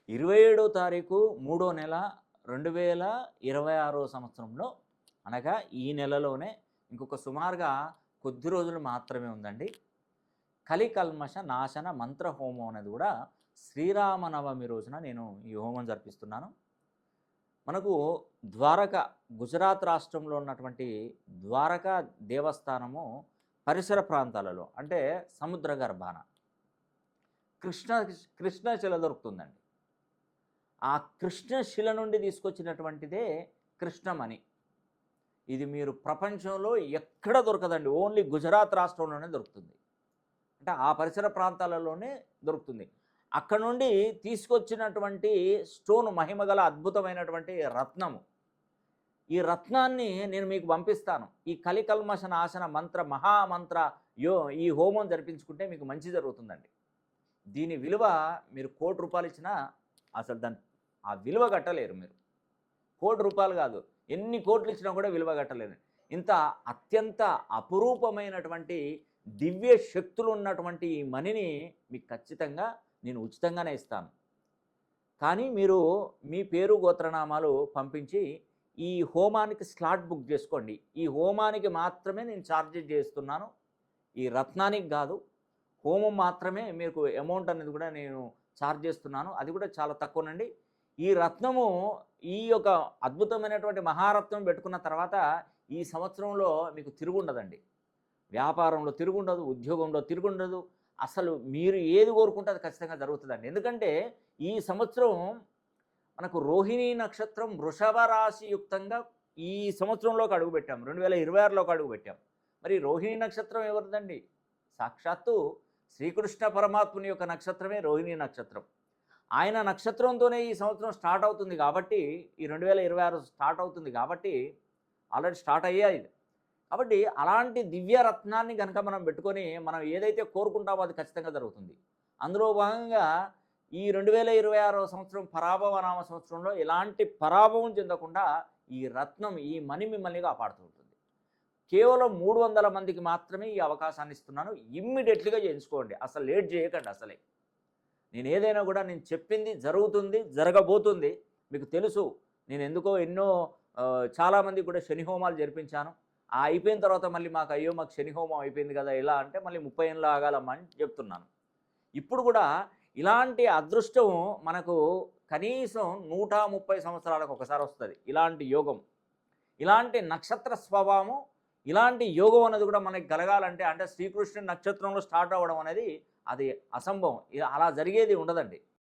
27 తారీఖు మూడో నెల 2026 సంవత్సరంలో, అనగా ఈ నెలలోనే ఇంకొక సుమారుగా కొద్ది రోజులు మాత్రమే ఉందండి. కలికల్మష నాశన మంత్ర హోమం అనేది కూడా శ్రీరామనవమి రోజున నేను ఈ హోమం జరిపిస్తున్నాను. మనకు ద్వారక, గుజరాత్ రాష్ట్రంలో ఉన్నటువంటి ద్వారకా దేవస్థానము పరిసర ప్రాంతాలలో, అంటే సముద్ర గర్భాన కృష్ణ కృష్ణశిల దొరుకుతుందండి. ఆ కృష్ణశిల నుండి తీసుకొచ్చినటువంటిదే కృష్ణమణి. ఇది మీరు ప్రపంచంలో ఎక్కడ దొరకదండి, ఓన్లీ గుజరాత్ రాష్ట్రంలోనే దొరుకుతుంది. అంటే ఆ పరిసర ప్రాంతాలలోనే దొరుకుతుంది. అక్కడ నుండి తీసుకొచ్చినటువంటి స్టోన్ మహిమగల అద్భుతమైనటువంటి రత్నము. ఈ రత్నాన్ని నేను మీకు పంపిస్తాను. ఈ కలికల్మష నాశన మంత్ర మహామంత్ర ఈ హోమం జరిపించుకుంటే మీకు మంచి జరుగుతుందండి. దీని విలువ మీరు ₹1,00,00,000 ఇచ్చినా అసలు ఆ విలువ కట్టలేరు మీరు. ₹1,00,00,000 కాదు, ఎన్ని కోట్లు ఇచ్చినా కూడా విలువ కట్టలేరు. ఇంత అత్యంత అపురూపమైనటువంటి దివ్య శక్తులు ఉన్నటువంటి ఈ మణిని మీకు ఖచ్చితంగా నేను ఉచితంగానే ఇస్తాను. కానీ మీరు మీ పేరు గోత్రనామాలు పంపించి ఈ హోమానికి స్లాట్ బుక్ చేసుకోండి. ఈ హోమానికి మాత్రమే నేను ఛార్జెస్ చేస్తున్నాను, ఈ రత్నానికి కాదు. హోమం మాత్రమే మీకు అమౌంట్ అనేది కూడా నేను ఛార్జ్ చేస్తున్నాను, అది కూడా చాలా తక్కువనండి. ఈ రత్నము, ఈ యొక్క అద్భుతమైనటువంటి మహారత్నం పెట్టుకున్న తర్వాత ఈ సంవత్సరంలో మీకు తిరుగుండదండి. వ్యాపారంలో తిరుగుండదు, ఉద్యోగంలో తిరుగుండదు. అసలు మీరు ఏది కోరుకుంటే అది ఖచ్చితంగా జరుగుతుందండి. ఎందుకంటే ఈ సంవత్సరం మనకు రోహిణీ నక్షత్రం వృషభ రాశియుక్తంగా ఈ సంవత్సరంలోకి అడుగుపెట్టాం, 2026లోకి అడుగుపెట్టాం. మరి రోహిణీ నక్షత్రం ఎవరిదండి? సాక్షాత్తు శ్రీకృష్ణ పరమాత్ముని యొక్క నక్షత్రమే రోహిణీ నక్షత్రం. ఆయన నక్షత్రంతోనే ఈ సంవత్సరం స్టార్ట్ అవుతుంది కాబట్టి, ఈ 2026 స్టార్ట్ అవుతుంది కాబట్టి, ఆల్రెడీ స్టార్ట్ అయ్యాయి. కాబట్టి అలాంటి దివ్య రత్నాన్ని కనుక మనం పెట్టుకొని మనం ఏదైతే కోరుకుంటామో అది ఖచ్చితంగా జరుగుతుంది. అందులో భాగంగా ఈ 2026 సంవత్సరం పరాభవ నామ సంవత్సరంలో ఎలాంటి పరాభవం చెందకుండా ఈ రత్నం, ఈ మణి మిమ్మల్ని కాపాడుతూ ఉంటుంది. కేవలం 300 మందికి మాత్రమే ఈ అవకాశాన్ని ఇస్తున్నాను. ఇమ్మీడియట్లీగా చేయించుకోండి, అసలు లేట్ చేయకండి. అసలే నేను ఏదైనా కూడా నేను చెప్పింది జరుగుతుంది, జరగబోతుంది. మీకు తెలుసు, నేను ఎందుకో చాలామంది కూడా శని హోమాలు జరిపించాను. అయిపోయిన తర్వాత మళ్ళీ మాకు శని హోమం అయిపోయింది కదా, ఎలా అంటే మళ్ళీ 30 ఏళ్ళు ఆగాలమ్మా అని చెప్తున్నాను. ఇప్పుడు కూడా ఇలాంటి అదృష్టం మనకు కనీసం 130 సంవత్సరాలకు ఒకసారి వస్తుంది. ఇలాంటి యోగం, ఇలాంటి నక్షత్ర స్వభావం, ఇలాంటి యోగం అనేది కూడా మనకి కలగాలంటే, అంటే శ్రీకృష్ణుని నక్షత్రంలో స్టార్ట్ అవ్వడం అనేది అది అసంభవం. అలా జరిగేది ఉండదండి.